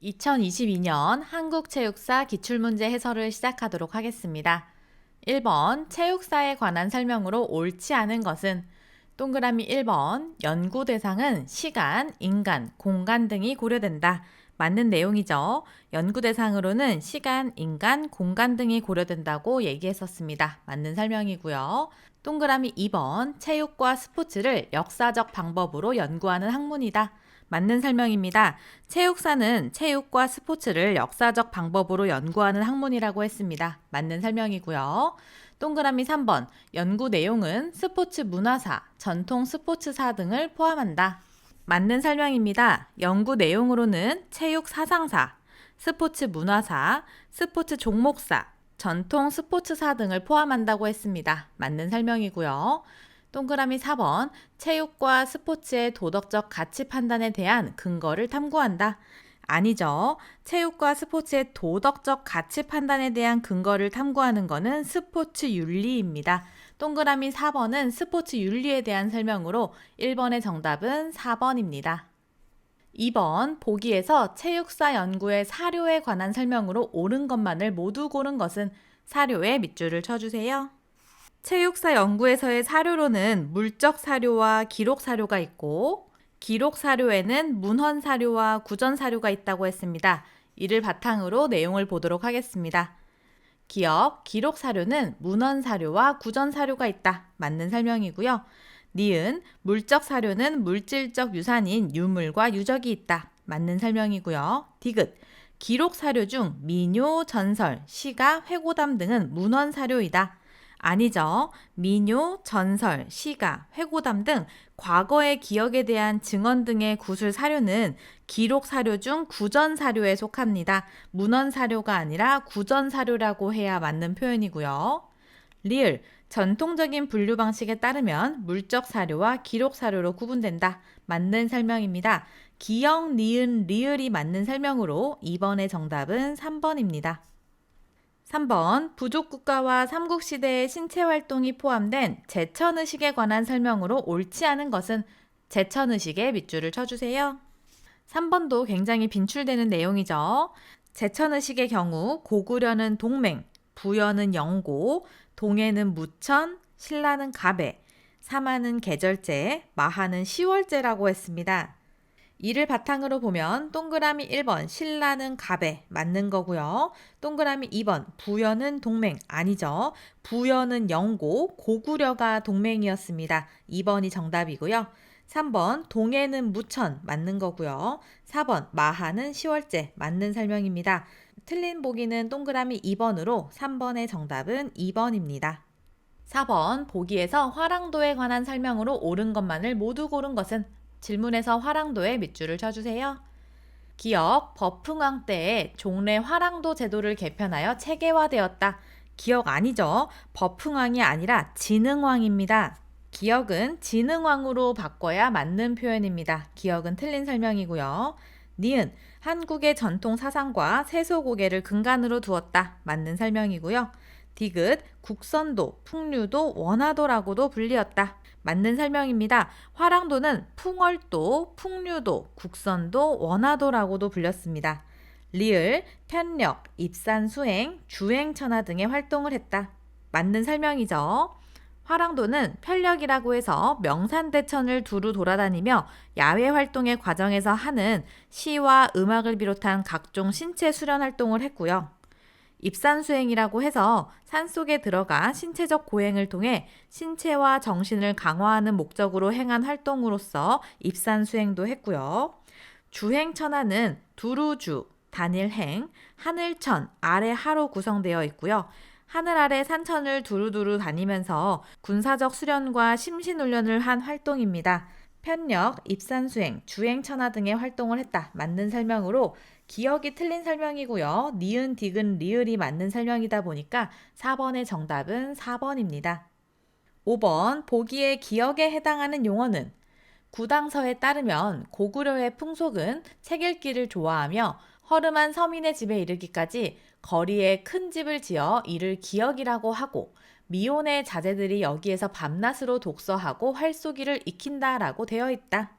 2022년 한국체육사 기출문제 해설을 시작하도록 하겠습니다. 1번 체육사에 관한 설명으로 옳지 않은 것은 동그라미 1번 연구 대상은 시간, 인간, 공간 등이 고려된다. 맞는 내용이죠. 연구 대상으로는 시간, 인간, 공간 등이 고려된다고 얘기했었습니다. 맞는 설명이고요. 동그라미 2번 체육과 스포츠를 역사적 방법으로 연구하는 학문이다. 맞는 설명입니다. 체육사는 체육과 스포츠를 역사적 방법으로 연구하는 학문이라고 했습니다. 맞는 설명이고요. 동그라미 3번 연구 내용은 스포츠 문화사, 전통 스포츠사 등을 포함한다. 맞는 설명입니다. 연구 내용으로는 체육 사상사, 스포츠 문화사, 스포츠 종목사, 전통 스포츠사 등을 포함한다고 했습니다. 맞는 설명이고요. 동그라미 4번 체육과 스포츠의 도덕적 가치 판단에 대한 근거를 탐구한다. 아니죠. 체육과 스포츠의 도덕적 가치 판단에 대한 근거를 탐구하는 것은 스포츠 윤리입니다. 동그라미 4번은 스포츠 윤리에 대한 설명으로 1번의 정답은 4번입니다. 2번 보기에서 체육사 연구의 사료에 관한 설명으로 옳은 것만을 모두 고른 것은 사료에 밑줄을 쳐주세요. 체육사 연구에서의 사료로는 물적 사료와 기록 사료가 있고 기록 사료에는 문헌 사료와 구전 사료가 있다고 했습니다. 이를 바탕으로 내용을 보도록 하겠습니다. 기록 사료는 문헌 사료와 구전 사료가 있다. 맞는 설명이고요. 니은 물적 사료는 물질적 유산인 유물과 유적이 있다. 맞는 설명이고요. 디귿 기록 사료 중 민요, 전설, 시가, 회고담 등은 문헌 사료이다. 아니죠. 민요, 전설, 시가, 회고담 등 과거의 기억에 대한 증언 등의 구술 사료는 기록 사료 중 구전 사료에 속합니다. 문헌 사료가 아니라 구전 사료라고 해야 맞는 표현이고요. 리을 전통적인 분류 방식에 따르면 물적 사료와 기록 사료로 구분된다. 맞는 설명입니다. 기역, 니은, 리을이 맞는 설명으로 2번의 정답은 3번입니다. 3번 부족국가와 삼국시대의 신체활동이 포함된 제천의식에 관한 설명으로 옳지 않은 것은 제천의식에 밑줄을 쳐주세요. 3번도 굉장히 빈출되는 내용이죠. 제천의식의 경우 고구려는 동맹, 부여는 영고, 동해는 무천, 신라는 갑에, 사마는 계절제, 마하는 10월제라고 했습니다. 이를 바탕으로 보면 동그라미 1번 신라는 갑에 맞는 거고요. 동그라미 2번 부여는 동맹 아니죠. 부여는 영고, 고구려가 동맹이었습니다. 2번이 정답이고요. 3번 동해는 무천 맞는 거고요. 4번 마하는 10월제 맞는 설명입니다. 틀린 보기는 동그라미 2번으로 3번의 정답은 2번입니다. 4번 보기에서 화랑도에 관한 설명으로 옳은 것만을 모두 고른 것은 질문에서 화랑도에 밑줄을 쳐주세요. 기역 버풍왕 때에 종래 화랑도 제도를 개편하여 체계화되었다. 기역 아니죠. 버풍왕이 아니라 진흥왕입니다. 기역은 진흥왕으로 바꿔야 맞는 표현입니다. 기역은 틀린 설명이고요. 니은 한국의 전통 사상과 세소고개를 근간으로 두었다. 맞는 설명이고요. 디귿 국선도, 풍류도, 원화도라고도 불리었다. 맞는 설명입니다. 화랑도는 풍월도, 풍류도, 국선도, 원화도라고도 불렸습니다. 리을, 편력, 입산수행, 주행천하 등의 활동을 했다. 맞는 설명이죠. 화랑도는 편력이라고 해서 명산대천을 두루 돌아다니며 야외 활동의 과정에서 하는 시와 음악을 비롯한 각종 신체 수련 활동을 했고요. 입산수행이라고 해서 산속에 들어가 신체적 고행을 통해 신체와 정신을 강화하는 목적으로 행한 활동으로서 입산수행도 했고요. 주행천하는 두루주, 단일행, 하늘천, 아래 하로 구성되어 있고요. 하늘 아래 산천을 두루두루 다니면서 군사적 수련과 심신훈련을 한 활동입니다. 편력, 입산수행, 주행천하 등의 활동을 했다. 맞는 설명으로 기역이 틀린 설명이고요. 니은, 디귿, 리을이 맞는 설명이다 보니까 4번의 정답은 4번입니다. 5번 보기의 기역에 해당하는 용어는 구당서에 따르면 고구려의 풍속은 책 읽기를 좋아하며 허름한 서민의 집에 이르기까지 거리에 큰 집을 지어 이를 기역이라고 하고 미혼의 자제들이 여기에서 밤낮으로 독서하고 활쏘기를 익힌다라고 되어 있다.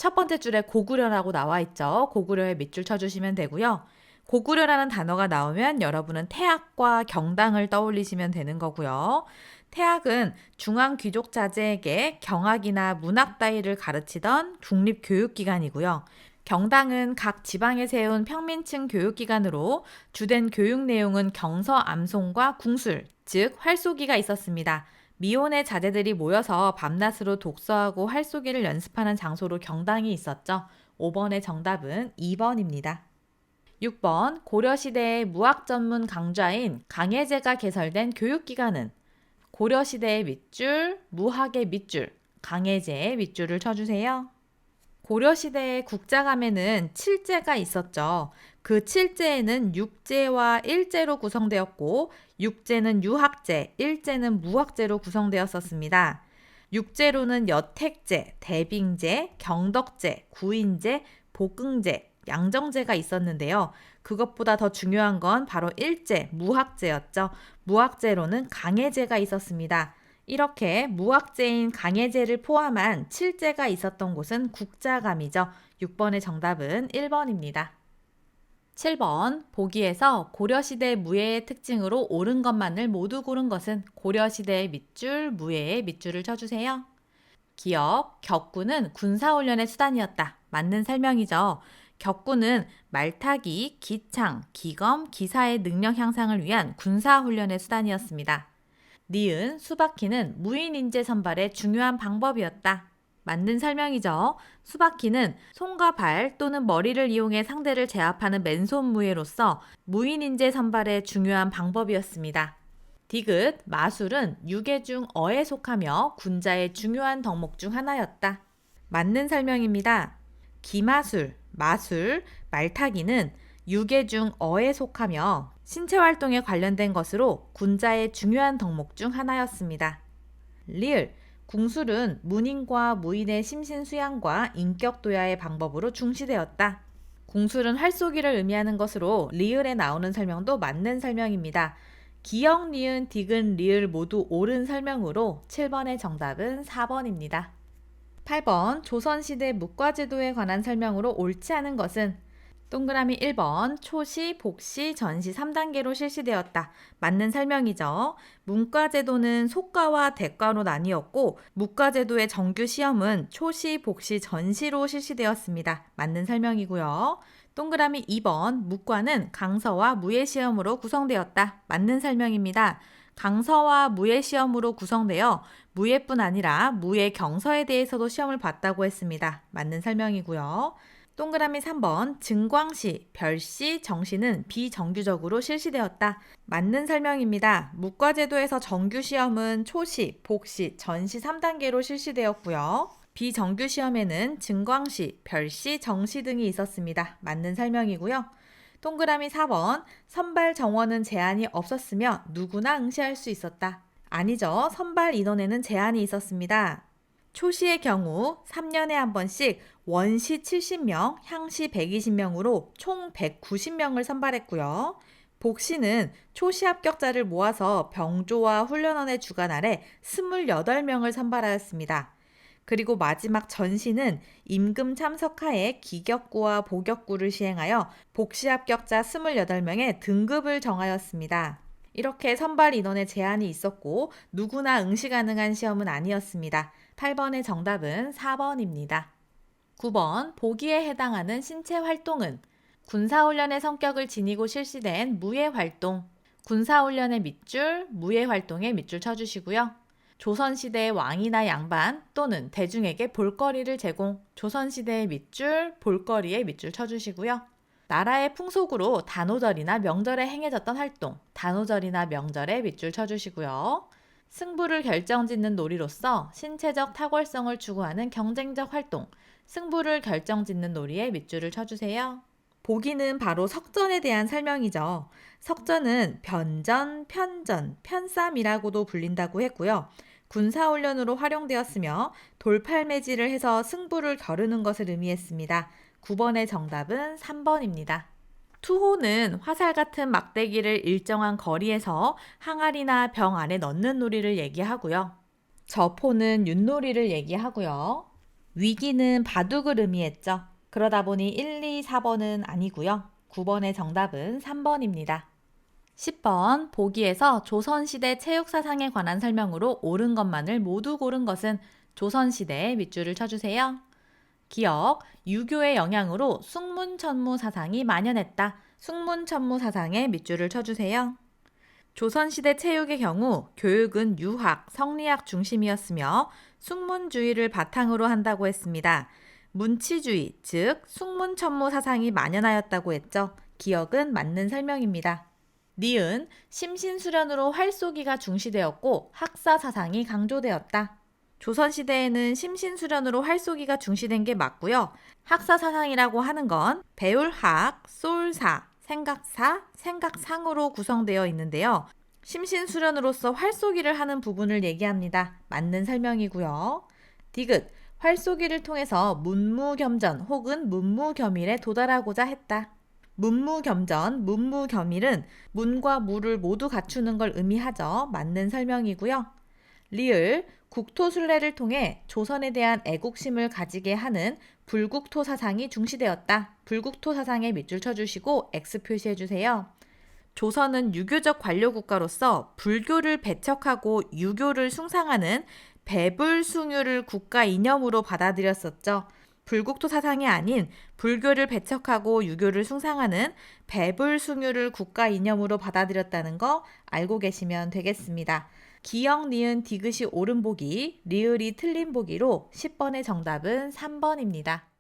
첫 번째 줄에 고구려라고 나와 있죠. 고구려에 밑줄 쳐주시면 되고요. 고구려라는 단어가 나오면 여러분은 태학과 경당을 떠올리시면 되는 거고요. 태학은 중앙 귀족 자제에게 경학이나 문학 따위를 가르치던 국립교육기관이고요. 경당은 각 지방에 세운 평민층 교육기관으로 주된 교육 내용은 경서 암송과 궁술, 즉 활쏘기가 있었습니다. 미혼의 자제들이 모여서 밤낮으로 독서하고 활쏘기를 연습하는 장소로 경당이 있었죠. 5번의 정답은 2번입니다. 6번 고려시대의 무학 전문 강좌인 강해제가 개설된 교육기관은 고려시대의 밑줄, 무학의 밑줄, 강해제의 밑줄을 쳐주세요. 고려시대의 국자감에는 칠제가 있었죠. 그 칠제에는 육제와 일제로 구성되었고 육제는 유학제, 일제는 무학제로 구성되었었습니다. 육제로는 여택제, 대빙제, 경덕제, 구인제, 복흥제, 양정제가 있었는데요. 그것보다 더 중요한 건 바로 일제, 무학제였죠. 무학제로는 강해제가 있었습니다. 이렇게 무학제인 강해제를 포함한 칠제가 있었던 곳은 국자감이죠. 6번의 정답은 1번입니다. 7번 보기에서 고려시대 무예의 특징으로 옳은 것만을 모두 고른 것은 고려시대의 밑줄, 무예의 밑줄을 쳐주세요. 기억, 격구는 군사훈련의 수단이었다. 맞는 설명이죠. 격구는 말타기, 기창, 기검, 기사의 능력 향상을 위한 군사훈련의 수단이었습니다. 니은, 수바키는 무인인재 선발의 중요한 방법이었다. 맞는 설명이죠. 수바키는 손과 발 또는 머리를 이용해 상대를 제압하는 맨손 무예로서 무인인재 선발의 중요한 방법이었습니다. 디귿, 마술은 유계 중 어에 속하며 군자의 중요한 덕목 중 하나였다. 맞는 설명입니다. 기마술, 마술, 말타기는 유계 중 어에 속하며 신체 활동에 관련된 것으로 군자의 중요한 덕목 중 하나였습니다. 리을, 궁술은 문인과 무인의 심신 수양과 인격 도야의 방법으로 중시되었다. 궁술은 활쏘기를 의미하는 것으로 리을에 나오는 설명도 맞는 설명입니다. 기역, 니은, 디귿, 리을 모두 옳은 설명으로 7번의 정답은 4번입니다. 8번 조선시대 묵과제도에 관한 설명으로 옳지 않은 것은 동그라미 1번 초시, 복시, 전시 3단계로 실시되었다. 맞는 설명이죠. 문과제도는 속과와 대과로 나뉘었고 묵과제도의 정규 시험은 초시, 복시, 전시로 실시되었습니다. 맞는 설명이고요. 동그라미 2번 묵과는 강서와 무예시험으로 구성되었다. 맞는 설명입니다. 강서와 무예시험으로 구성되어 무예뿐 아니라 무예 경서에 대해서도 시험을 봤다고 했습니다. 맞는 설명이고요. 동그라미 3번 증광시, 별시, 정시는 비정규적으로 실시되었다. 맞는 설명입니다. 묵과제도에서 정규 시험은 초시, 복시, 전시 3단계로 실시되었고요. 비정규 시험에는 증광시, 별시, 정시 등이 있었습니다. 맞는 설명이고요. 동그라미 4번 선발 정원은 제한이 없었으며 누구나 응시할 수 있었다. 아니죠. 선발 인원에는 제한이 있었습니다. 초시의 경우 3년에 한 번씩 원시 70명, 향시 120명으로 총 190명을 선발했고요. 복시는 초시 합격자를 모아서 병조와 훈련원의 주관 아래 28명을 선발하였습니다. 그리고 마지막 전시는 임금 참석하에 기격구와 보격구를 시행하여 복시 합격자 28명의 등급을 정하였습니다. 이렇게 선발 인원에 제한이 있었고 누구나 응시 가능한 시험은 아니었습니다. 8번의 정답은 4번입니다. 9번 보기에 해당하는 신체 활동은 군사훈련의 성격을 지니고 실시된 무예활동, 군사훈련의 밑줄, 무예활동의 밑줄 쳐주시고요. 조선시대의 왕이나 양반 또는 대중에게 볼거리를 제공, 조선시대의 밑줄, 볼거리의 밑줄 쳐주시고요. 나라의 풍속으로 단오절이나 명절에 행해졌던 활동, 단오절이나 명절에 밑줄 쳐주시고요. 승부를 결정짓는 놀이로서 신체적 탁월성을 추구하는 경쟁적 활동, 승부를 결정짓는 놀이에 밑줄을 쳐주세요. 보기는 바로 석전에 대한 설명이죠. 석전은 변전, 편전, 편쌈이라고도 불린다고 했고요. 군사훈련으로 활용되었으며 돌팔매질을 해서 승부를 겨루는 것을 의미했습니다. 9번의 정답은 3번입니다. 투호는 화살 같은 막대기를 일정한 거리에서 항아리나 병 안에 넣는 놀이를 얘기하고요. 저포는 윷놀이를 얘기하고요. 위기는 바둑을 의미했죠. 그러다 보니 1, 2, 4번은 아니고요. 9번의 정답은 3번입니다. 10번 보기에서 조선시대 체육사상에 관한 설명으로 옳은 것만을 모두 고른 것은 조선시대에 밑줄을 쳐주세요. 기억, 유교의 영향으로 숙문천무 사상이 만연했다. 숙문천무 사상에 밑줄을 쳐주세요. 조선시대 체육의 경우 교육은 유학, 성리학 중심이었으며 숙문주의를 바탕으로 한다고 했습니다. 문치주의, 즉 숙문천무 사상이 만연하였다고 했죠. 기억은 맞는 설명입니다. 니은, 심신수련으로 활쏘기가 중시되었고 학사 사상이 강조되었다. 조선시대에는 심신수련으로 활쏘기가 중시된 게 맞고요. 학사 사상이라고 하는 건 배울학, 쏠사, 생각사, 생각상으로 구성되어 있는데요. 심신수련으로서 활쏘기를 하는 부분을 얘기합니다. 맞는 설명이고요. 디귿, 활쏘기를 통해서 문무겸전 혹은 문무겸일에 도달하고자 했다. 문무겸전, 문무겸일은 문과 무를 모두 갖추는 걸 의미하죠. 맞는 설명이고요. 리을, 국토순례를 통해 조선에 대한 애국심을 가지게 하는 불국토 사상이 중시되었다. 불국토 사상에 밑줄 쳐주시고 X 표시해주세요. 조선은 유교적 관료국가로서 불교를 배척하고 유교를 숭상하는 배불숭유를 국가 이념으로 받아들였었죠. 불국토 사상이 아닌 불교를 배척하고 유교를 숭상하는 배불숭유를 국가 이념으로 받아들였다는 거 알고 계시면 되겠습니다. 기역, 니은, 디귿이 옳은 보기, 리을이 틀린 보기로 10번의 정답은 3번입니다.